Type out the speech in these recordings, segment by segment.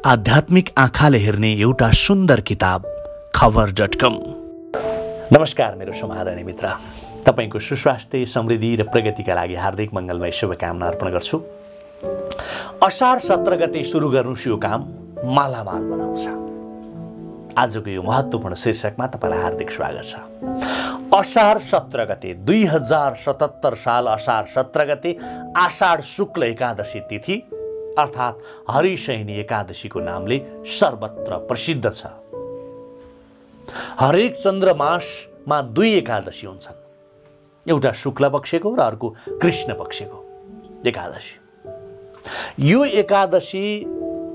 आध्यात्मिक आँखाले हेर्ने एउटा सुन्दर किताब खबर.com। नमस्कार मेरो समाधानी मित्र, तपाईको सुस्वास्थ्य, समृद्धि र प्रगतिका लागि हार्दिक मङ्गलमय शुभकामना अर्पण गर्छु। असार 17 गते सुरु गर्नु यो काम मालामाल बनाउँछ। आजको यो महत्त्वपूर्ण शीर्षकमा तपाईलाई हार्दिक स्वागत छ। असार 17 गते 2077 साल असार 17 गते आषाढ शुक्ल एकादशी तिथि अर्थात् हरिशयनी एकादशीको नामले सर्वत्र प्रसिद्ध छ। हरेक चन्द्रमासमा 2 एकादशी हुन्छन्, एउटा शुक्ल पक्षको र अर्को कृष्ण पक्षको एकादशी। यो एकादशी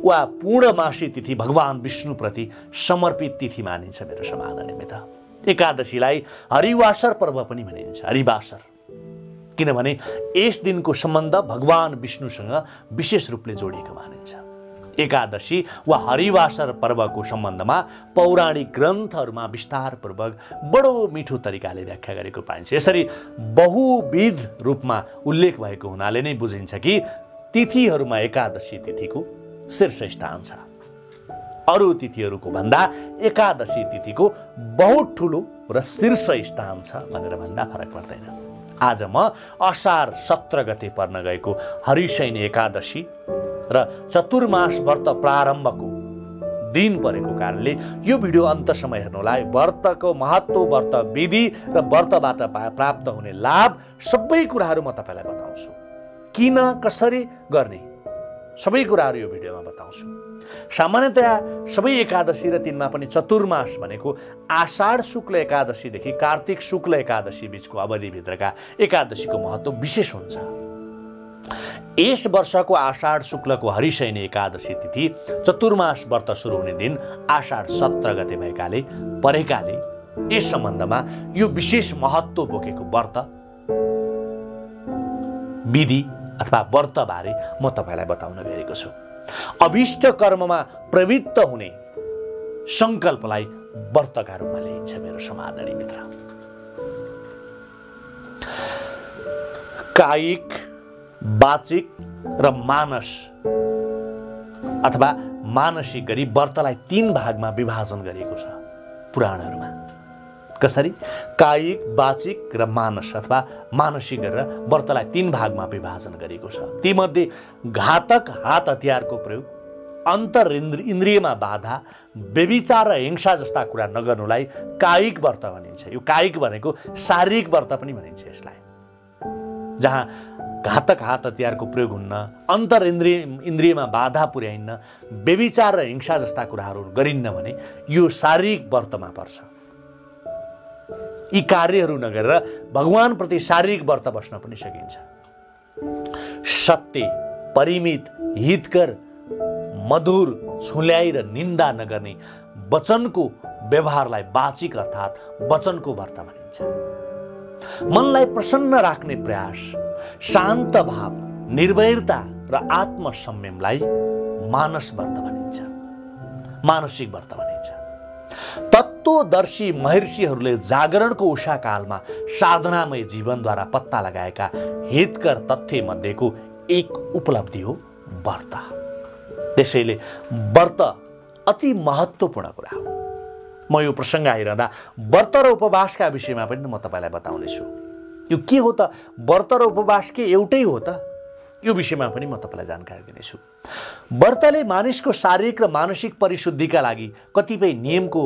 वा पूर्णमासी तिथि भगवान विष्णुप्रति समर्पित तिथि मानिन्छ मेरो समाधानी मित्र। एकादशीलाई हरिवासर पर्व पनि भनिन्छ, हरिवासर, किनभने यस दिनको सम्बन्ध भगवान विष्णुसँग विशेष रूपले जोडिएको मानिन्छ। एकादशी वा हरिवासर पर्वको सम्बन्धमा पौराणिक ग्रन्थहरूमा विस्तारपूर्वक बडो मिठो तरिकाले व्याख्या गरेको पाइन्छ। यसरी बहुविध रूपमा उल्लेख भएको हुनाले नै बुझिन्छ कि तिथिहरूमा एकादशी तिथिको शीर्ष स्थान छ। अरू तिथिहरूको भन्दा एकादशी तिथिको बहुत ठुलो र शीर्ष स्थान छ भनेर भन्दा फरक पर्दैन। आज म असार 17 गते पर्न गएको हरिशयनी एकादशी र चतुर्मास व्रत प्रारम्भको दिन परेको कारणले यो भिडियो अन्तसम्म हेर्नुहोला। व्रतको महत्त्व, व्रत विधि र व्रतबाट प्राप्त हुने लाभ सबै कुराहरू म तपाईलाई बताउँछु। किन कसरी गर्ने सबै कुराहरू यो भिडियोमा बताउँछु। सामान्यतया सबै एकादशी र तिनमा पनि चतुर्मास भनेको आषाढ शुक्ल एकादशीदेखि कार्तिक शुक्ल एकादशी बीचको अवधिभित्रका एकादशीको महत्त्व विशेष हुन्छ। यस वर्षको आषाढ शुक्लको हरिशयनी एकादशी तिथि चतुर्मास व्रत सुरु हुने दिन आषाढ 17 गते परेकाले यस सम्बन्धमा यो विशेष महत्त्व बोकेको व्रत विधि अथवा व्रतबारे म तपाईलाई बताउन गएको छु। अभिष्ट कर्ममा प्रवृत्त हुने संकल्पलाई व्रतका रूपमा लिइन्छ मेरो समाधानी मित्र। कायिक, वाचिक र मानस अथवा मानसिक गरी व्रतलाई 3 भागमा विभाजन गरिएको छ पुराणहरूमा। कसरी? कायिक, वाचिक र मानस अथवा मानसिक गरेर व्रतलाई 3 भागमा विभाजन गरिएको छ। तीमध्ये घातक हात हतियारको प्रयोग, अन्तर इन्द्रियमा बाधा, व्यभिचार र हिंसा जस्ता कुरा नगर्नुलाई कायिक व्रत भनिन्छ। यो कायिक भनेको शारीरिक व्रत पनि भनिन्छ यसलाई, जहाँ घातक हात हतियारको प्रयोग हुन्न, अन्तर इन्द्रियमा बाधा पुर्याइन्न, व्यभिचार र हिंसा जस्ता कुराहरू गरिन्न भने यो शारीरिक व्रतमा पर्छ। यी कार्यहरू नगरेर भगवानप्रति शारीरिक व्रत बस्न पनि सकिन्छ। सत्य, परिमित, हितकर, मधुर, छुल्याई र निन्दा नगर्ने वचनको व्यवहारलाई वाचिक अर्थात् वचनको व्रत भनिन्छ। मनलाई प्रसन्न राख्ने प्रयास, शान्त भाव, निर्भयता र आत्मसंयमलाई मानस व्रत भनिन्छ, मानसिक व्रत भनिन्छ। तत्त्वदर्शी महर्षिहरूले जागरणको उषाकालमा साधनामय जीवनद्वारा पत्ता लगाएका हितकर तथ्य मध्येको एक उपलब्धि हो व्रत। त्यसैले व्रत अति महत्त्वपूर्ण कुरा हो। म यो प्रसङ्ग आइरहँदा व्रत र उपवासका विषयमा पनि म तपाईलाई बताउनेछु। यो के हो त? व्रत र उपवास के एउटै हो त? यो विषयमा पनि म तपाईलाई जानकारी दिनेछु। व्रतले मानिसको शारीरिक र मानसिक परिशुद्धिका लागि कतिपय नियमको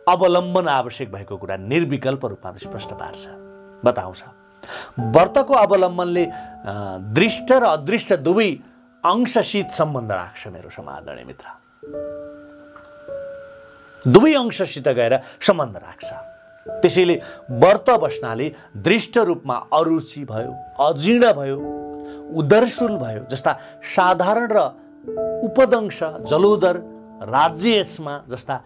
अवलम्बन आवश्यक भएको कुरा निर्विकल्प रूपमा स्पष्ट पार्छ, बताउँछ। व्रतको अवलम्बनले दृष्ट र अदृष्ट दुवै अंशसित सम्बन्ध राख्छ मेरो समाधानी मित्र। दुवै अंशसित गएर सम्बन्ध राख्छ। त्यसैले व्रत बस्नाले दृष्ट रूपमा अरुचि भयो, अजीर्ण भयो, उदरशूल भयो जस्ता साधारण र उपदंश, जलोदर, राज्ययस्मा जस्ता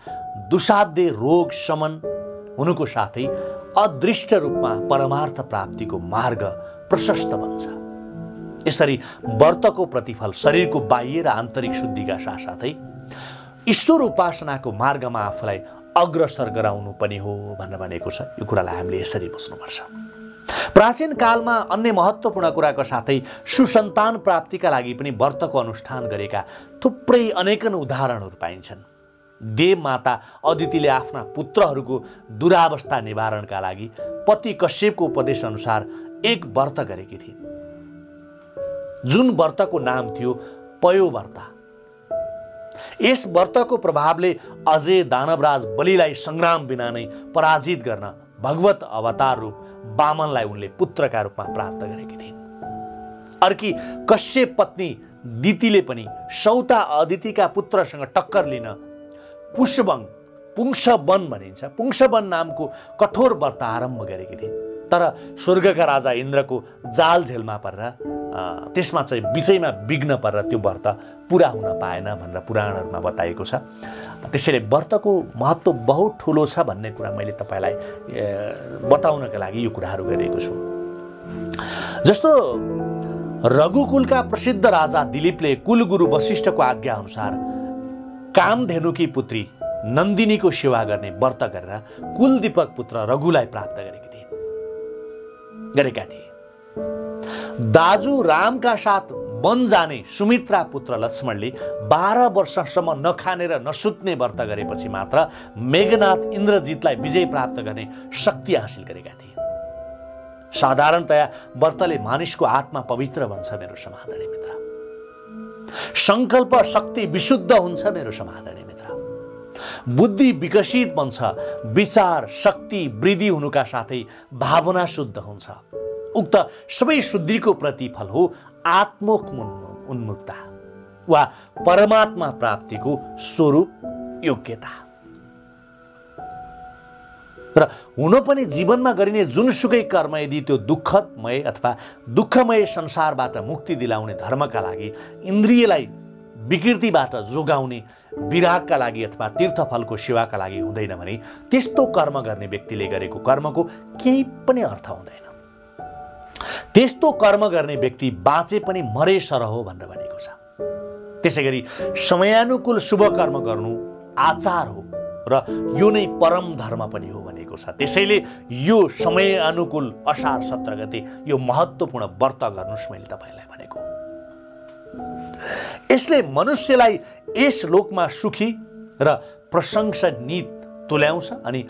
दुसाध्य रोग शमन हुनुको साथै अदृष्ट रूपमा परमार्थ प्राप्तिको मार्ग प्रशस्त बन्छ। यसरी व्रतको प्रतिफल शरीरको बाह्य र आन्तरिक शुद्धिका साथसाथै ईश्वर उपासनाको मार्गमा आफूलाई अग्रसर गराउनु पनि हो भनेर भनेको छ। यो कुरालाई हामीले यसरी बुझ्नुपर्छ। प्राचीन कालमा अन्य महत्त्वपूर्ण कुराको साथै सुसन्तान प्राप्तिका लागि पनि व्रतको अनुष्ठान गरेका थुप्रै अनेकन उदाहरणहरू पाइन्छन्। देव माता अदितिले आफ्ना पुत्रहरूको दुरावस्था निवारणका लागि पति कश्यपको उपदेश अनुसार एक व्रत गरेकी थिइन्, जुन व्रतको नाम थियो पयो व्रत। यस व्रतको प्रभावले अझै दानवराज बलिलाई सङ्ग्राम बिना नै पराजित गर्न भगवत अवतार रूप वामनलाई उनले पुत्रका रूपमा प्राप्त गरेकी थिइन्। अर्की कश्यप पत्नी दितिले पनि सौता अदितिका पुत्रसँग टक्कर लिन पुंसवन भनिन्छ, पुंसवन नामको कठोर व्रत आरम्भ गरेकी थिइन्। तर स्वर्गका राजा इन्द्रको जाल झेलमा परेर त्यसमा चाहिँ विषयमा विघ्न परेर त्यो व्रत पुरा हुन पाएन भनेर पुराणहरूमा बताएको छ। त्यसैले व्रतको महत्त्व बहुत ठुलो छ भन्ने कुरा मैले तपाईँलाई बताउनका लागि यो कुराहरू गरिएको छु। जस्तो रघुकुलका प्रसिद्ध राजा दिलीपले कुलगुरु वशिष्ठको आज्ञा अनुसार कामधेनुकी पुत्री नन्दिनीको सेवा गर्ने व्रत गरेर कुलदीपक पुत्र रघुलाई प्राप्त गरेका थिए। दाजु रामका साथ वन जाने सुमित्रा पुत्र लक्ष्मणले 12 वर्षसम्म नखाने र नसुत्ने व्रत गरेपछि मात्र मेघनाथ इन्द्रजितलाई विजय प्राप्त गर्ने शक्ति हासिल गरेका थिए। साधारणतया व्रतले मानिसको आत्मा पवित्र बन्छ मेरो समादरणीय मित्र। संकल्प शक्ति विशुद्ध हुन्छ मेरो समादरणीय मित्र। बुद्धि विकसित बन्छ, विचार शक्ति वृद्धि हुनुका साथै भावना शुद्ध हुन्छ। उक्त सबै शुद्धिको प्रतिफल हो आत्मोक उन्मुक्ता वा परमात्मा प्राप्तिको स्वरूप योग्यता। र हुन पनि जीवनमा गरिने जुनसुकै कर्म यदि त्यो दुःखमय अथवा दुःखमय संसारबाट मुक्ति दिलाउने धर्मका लागि, इन्द्रियलाई विकृतिबाट जोगाउने विरागका लागि अथवा तीर्थफलको सेवाका लागि हुँदैन भने त्यस्तो कर्म गर्ने व्यक्तिले गरेको कर्मको केही पनि अर्थ हुँदैन। त्यस्तो कर्म गर्ने व्यक्ति बाँचे पनि मरे सर हो भनेर भनेको छ। त्यसैगरी समयानुकूल शुभ कर्म गर्नु आचार हो र यो नै परम धर्म पनि हो भनेको छ। त्यसैले यो समय अनुकूल असार 17 गते यो महत्त्वपूर्ण व्रत गर्नुस् मैले तपाईलाई भनेको। यसले मनुष्यलाई यस लोकमा सुखी र प्रशंसनीय तुल्याउँछ अनि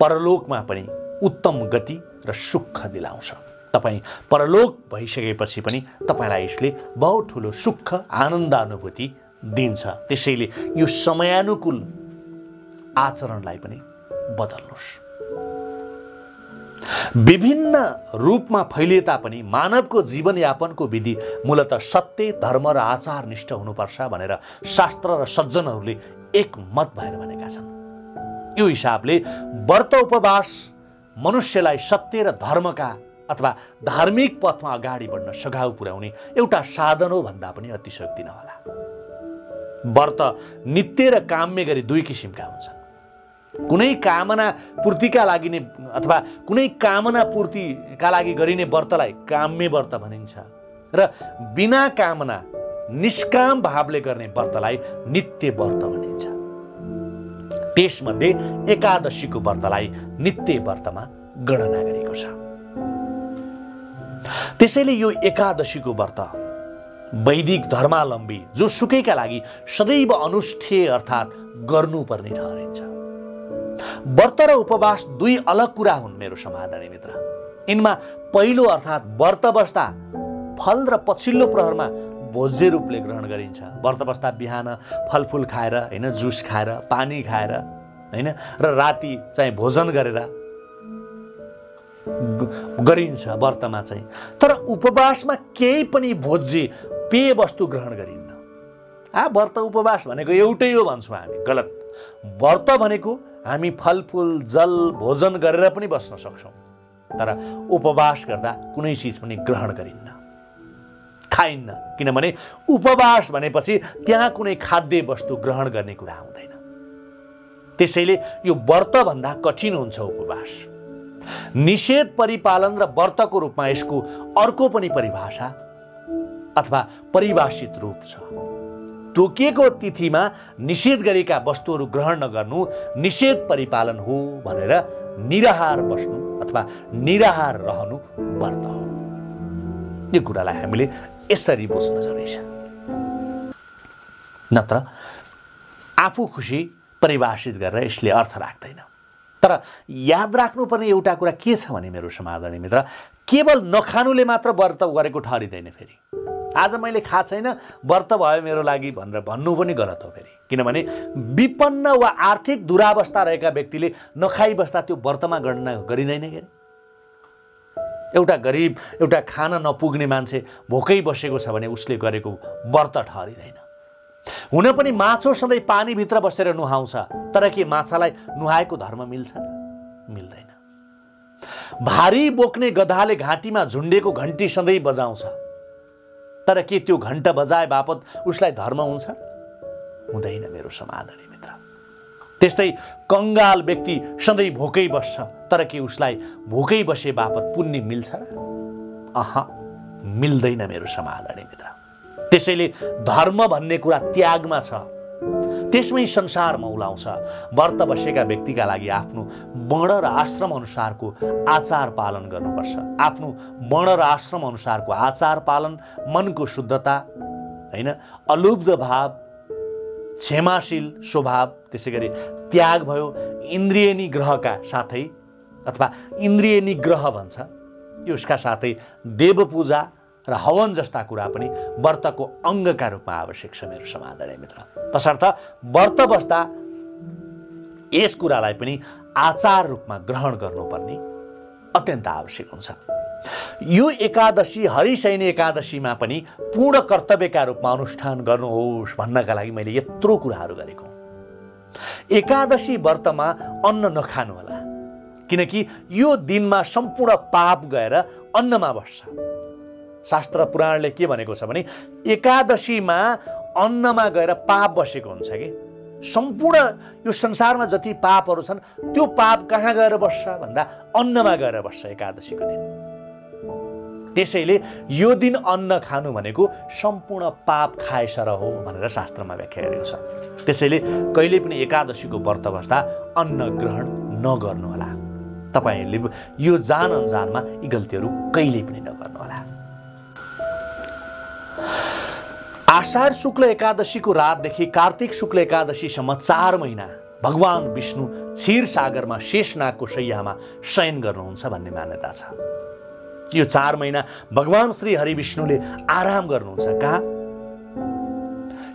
परलोकमा पनि उत्तम गति र सुख दिलाउँछ। तपाईँ परलोक भइसकेपछि पनि तपाईँलाई यसले बहुत ठुलो सुख आनन्द अनुभूति दिन्छ। त्यसैले यो समयानुकूल आचरणलाई पनि बदल्नुहोस्। विभिन्न रूपमा फैलिए तापनि मानवको जीवनयापनको विधि मूलतः सत्य, धर्म र आचार निष्ठ हुनुपर्छ भनेर शास्त्र र सज्जनहरूले एकमत भएर भनेका छन्। यो हिसाबले व्रत उपवास मनुष्यलाई सत्य र धर्मका अथवा धार्मिक पथमा अगाडि बढ्न सघाउ पुर्याउने एउटा साधन हो भन्दा पनि अतिशयोक्ति नहोला। व्रत नित्य र काम्य गरी दुई किसिमका हुन्छन्। कुनै कामना पूर्तिका लागि नै अथवा कुनै कामना पूर्तिका लागि गरिने व्रतलाई काम्य व्रत भनिन्छ र बिना कामना निष्काम भावले गर्ने व्रतलाई नित्य व्रत भनिन्छ। त्यसमध्ये एकादशीको व्रतलाई नित्य व्रतमा गणना गरेको छ। त्यसैले यो एकादशीको व्रत वैदिक धर्मावलम्बी जो सुकैका लागि सदैव अनुष्ठेय अर्थात् गर्नुपर्ने ठहरिन्छ। व्रत र उपवास दुई अलग कुरा हुन् मेरो समादरणीय मित्र। यिनमा पहिलो अर्थात् व्रत बस्दा फल र पछिल्लो प्रहरमा भोज्य रूपले ग्रहण गरिन्छ। व्रत बस्दा बिहान फलफुल खाएर हैन, जुस खाएर, पानी खाएर हैन र राति चाहिँ भोजन गरेर गरिन्छ व्रतमा चाहिँ। तर उपवासमा केही पनि भोज्य पेय वस्तु ग्रहण गरिन्न। व्रत उपवास भनेको एउटै हो भन्छौँ हामी, गलत। व्रत भनेको हामी फलफुल जल भोजन गरेर पनि बस्न सक्छौँ, तर उपवास गर्दा कुनै चिज पनि ग्रहण गरिन्न, खाइन्न। किनभने उपवास भनेपछि त्यहाँ कुनै खाद्य वस्तु ग्रहण गर्ने कुरा हुँदैन। त्यसैले यो व्रतभन्दा कठिन हुन्छ उपवास। निषेध परिपालन र व्रतको रूपमा यसको अर्को पनि परिभाषा अथवा परिभाषित रूप छ। तोकिएको तिथिमा निषेध गरेका वस्तुहरू ग्रहण नगर्नु निषेध परिपालन हो भनेर निराहार बस्नु अथवा निराहार रहनु व्रत हो। यो कुरालाई हामीले यसरी बुझ्न जरुरी छ। नत्र आफू खुसी परिभाषित गरेर यसले अर्थ राख्दैन। तर याद राख्नुपर्ने एउटा कुरा के छ भने मेरो समादरणीय मित्र, केवल नखानुले मात्र व्रत गरेको ठहरिँदैन। फेरि आज मैले खा छैन व्रत भयो मेरो लागि भनेर भन्नु पनि गलत हो। फेरि किनभने विपन्न वा आर्थिक दुरावस्था रहेका व्यक्तिले नखाई बस्दा त्यो व्रतमा गणना गरिँदैन के? एउटा गरिब, एउटा खान नपुग्ने मान्छे भोकै बसेको छ भने उसले गरेको व्रत ठहरिँदैन। हुन पनि माछो सधैँ पानीभित्र बसेर नुहाउँछ, तर के माछालाई नुहाएको धर्म मिल्छ र? मिल्दैन। भारी बोक्ने गधाले घाँटीमा झुन्डेको घन्टी सधैँ बजाउँछ, तर के त्यो घण्टा बजाए बापत उसलाई धर्म हुन्छ? हुँदैन मेरो समादरणीय मित्र। त्यस्तै कंगाल व्यक्ति सधैँ भोकै बस्छ, तर के उसलाई भोकै बसे बापत पुण्य मिल्छ र? मिल्दैन मेरो समादरणीय मित्र। त्यसैले धर्म भन्ने कुरा त्यागमा छ, त्यसमै संसार मौलाउँछ। व्रत बसेका व्यक्तिका लागि आफ्नो वर्ण र आश्रम अनुसारको आचार पालन गर्नुपर्छ। आफ्नो वर्ण र आश्रम अनुसारको आचार पालन, मनको शुद्धता, हैन, अलुब्ध भाव, क्षमाशील स्वभाव, त्यसै गरी त्याग भयो, इन्द्रिय निग्रहका साथै अथवा इन्द्रिय निग्रह भन्छ, यसका साथै देव पूजा र हवन जस्ता कुरा पनि व्रतको अङ्गका रूपमा आवश्यक छ मेरो समादरणीय मित्र। तसर्थ व्रत बस्दा यस कुरालाई पनि आचार रूपमा ग्रहण गर्नुपर्ने अत्यन्त आवश्यक हुन्छ। यो एकादशी हरिशयनी एकादशीमा पनि पूर्ण कर्तव्यका रूपमा अनुष्ठान गर्नुहोस् भन्नका लागि मैले यत्रो कुराहरू गरेको। एकादशी व्रतमा अन्न नखानु होला, किनकि यो दिनमा सम्पूर्ण पाप गएर अन्नमा बस्छ। शास्त्र पुराणले के भनेको छ भने एकादशीमा अन्नमा गएर पाप बसेको हुन्छ कि सम्पूर्ण यो संसारमा जति पापहरू छन् त्यो पाप कहाँ गएर बस्छ भन्दा अन्नमा गएर बस्छ एकादशीको दिन। त्यसैले यो दिन अन्न खानु भनेको सम्पूर्ण पाप खाएसर हो भनेर शास्त्रमा व्याख्या गरेको छ। त्यसैले कहिले पनि एकादशीको व्रत बस्दा अन्न ग्रहण नगर्नुहोला। तपाईहरूले यो जान अनजानमा यी गल्तीहरू कहिले पनि नगर्नुहोला। आषाढ शुक्ल एकादशीको रातदेखि कार्तिक शुक्ल एकादशीसम्म 4 महिना भगवान विष्णु क्षीर सागरमा शेषनागको शैयामा शयन गर्नुहुन्छ भन्ने मान्यता छ। यो 4 महिना भगवान श्री हरि विष्णुले आराम गर्नुहुन्छ। कहाँ?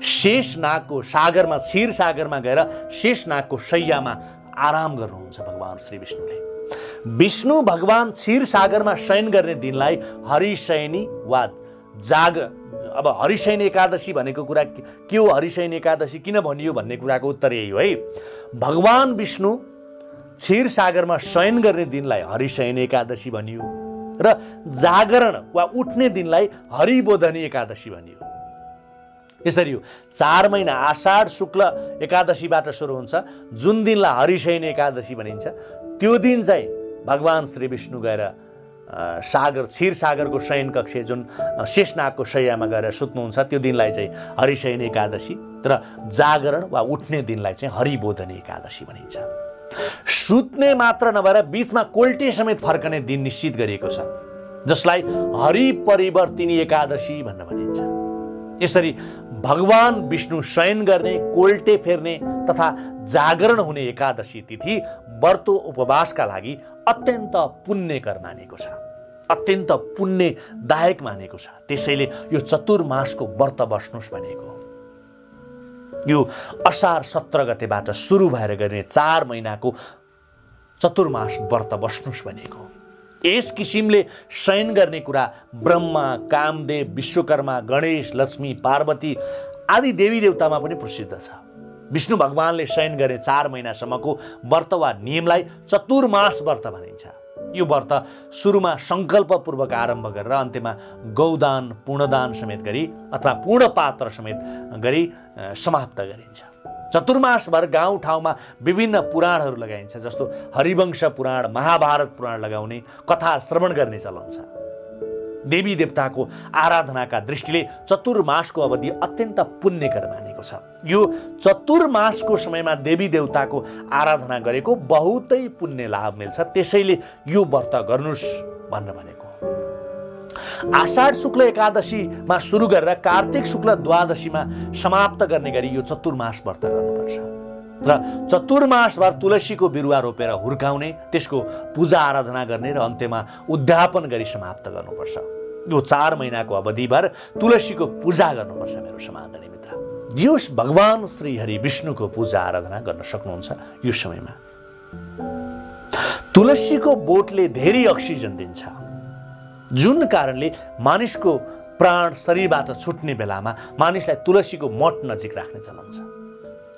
शेषनागको सागरमा, क्षीर सागरमा गएर शेषनागको शैयामा आराम गर्नुहुन्छ भगवान श्री विष्णुले। विष्णु भगवान क्षीर सागरमा शयन गर्ने दिनलाई हरिशयनी वा अब हरिशयनी एकादशी भनेको कुरा के हो, हरिशयनी एकादशी किन भनियो भन्ने कुराको उत्तर यही हो है। भगवान विष्णु क्षीर सागरमा शयन गर्ने दिनलाई हरिशयनी एकादशी भनियो र जागरण वा उठ्ने दिनलाई हरिबोधनी एकादशी भनियो। यसरी हो 4 महिना आषाढ शुक्ल एकादशीबाट सुरु हुन्छ। जुन दिनलाई हरिशयनी एकादशी भनिन्छ त्यो दिन चाहिँ भगवान श्री विष्णु गएर सागर क्षीर सागरको शयन कक्ष जुन शेषनागको शैयामा गएर सुत्नुहुन्छ त्यो दिनलाई चाहिँ हरिशयनी एकादशी र जागरण वा उठ्ने दिनलाई चाहिँ हरिबोधनी एकादशी भनिन्छ। सुत्ने मात्र नभएर बीचमा कोल्टे समेत फर्कने दिन निश्चित गरिएको छ, जसलाई हरिपरिवर्तिनी एकादशी भनेर भनिन्छ। यसरी भगवान विष्णु शयन गर्ने, कोल्टे फेर्ने तथा जागरण हुने एकादशी तिथि व्रत उपवासका लागि अत्यन्त पुण्यकर मानेको छ, अत्यन्त पुण्यदायक मानेको छ। त्यसैले यो चतुर्मासको व्रत बस्नुहोस् भनेको। यो असार 17 गतेबाट सुरु भएर गर्ने 4 महिनाको चतुर्मास व्रत बस्नुहोस् भनेको। यस किसिमले शयन गर्ने कुरा ब्रह्मा, कामदेव, विश्वकर्मा, गणेश, लक्ष्मी, पार्वती आदि देवी देवतामा पनि प्रसिद्ध छ। विष्णु भगवानले शयन गरे 4 महिनासम्मको व्रत वा नियमलाई चतुर्मास व्रत भनिन्छ। यो व्रत सुरुमा संकल्पपूर्वक आरम्भ गरेर अन्त्यमा गौदान, पूर्णदान समेत गरी अथवा पूर्णपात्र समेत गरी समाप्त गरिन्छ। चतुर्मासभर गाउँ ठाउँमा विभिन्न पुराणहरू लगाइन्छ, जस्तो हरिवंश पुराण, महाभारत पुराण लगाउने, कथा श्रवण गर्ने चलन छ। देवी देवताको आराधनाका दृष्टिले चतुर्मासको अवधि अत्यन्त पुण्यकर मानेको छ। यो चतुर्मासको समयमा देवी देवताको आराधना गरेको बहुतै पुण्य लाभ मिल्छ, त्यसैले यो व्रत गर्नुस् भन्न भनेको। आषाढ शुक्ल एकादशीमा सुरु गरेर कार्तिक शुक्ल द्वादशीमा समाप्त गर्ने गरी यो चतुर्मास व्रत गर्नुपर्छ र चतुर्मासभर तुलसीको बिरुवा रोपेर हुर्काउने, त्यसको पूजा आराधना गर्ने र अन्त्यमा उद्यापन गरी समाप्त गर्नुपर्छ। यो 4 महिनाको अवधिभर तुलसीको पूजा गर्नुपर्छ मेरो समादरणीय मित्र। जिउस भगवान श्री हरि विष्णुको पूजा आराधना गर्न सक्नुहुन्छ यो समयमा। तुलसीको बोटले धेरै अक्सिजन दिन्छ, जुन कारणले मानिसको प्राण शरीरबाट छुट्ने बेलामा मानिसलाई तुलसीको मठ नजिक राख्ने चलन छ।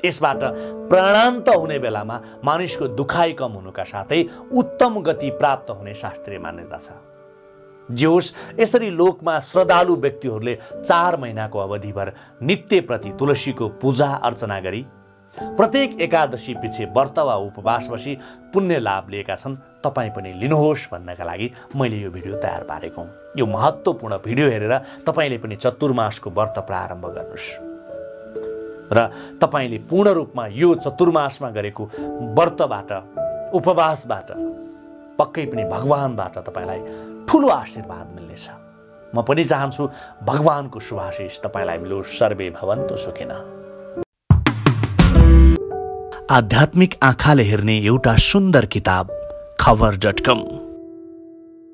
यसबाट प्राणान्त हुने बेलामा मानिसको दुखाइ कम हुनुका साथै उत्तम गति प्राप्त हुने शास्त्रीय मान्यता छ। जे होस्, यसरी लोकमा श्रद्धालु व्यक्तिहरूले 4 महिनाको अवधिभर नित्य प्रति तुलसीको पूजा अर्चना गरी प्रत्येक एकादशी पछि व्रत वा उपवास बसी पुण्य लाभ लिएका छन्। तपाईँ पनि लिनुहोस् भन्नका लागि मैले यो भिडियो तयार पारेको हुँ। यो महत्त्वपूर्ण भिडियो हेरेर तपाईँले पनि चतुर्मासको व्रत प्रारम्भ गर्नुहोस् र तपाईँले पूर्ण रूपमा यो चतुर्मासमा गरेको व्रतबाट, उपवासबाट पक्कै पनि भगवानबाट तपाईँलाई ठुलो आशीर्वाद मिल्नेछ। म पनि चाहन्छु भगवानको शुभाशीष तपाईँलाई मिलोस्। सर्वे भवन्तु सुखिनः। आध्यात्मिक आँखाले हेर्ने एउटा सुन्दर किताब खबर.com।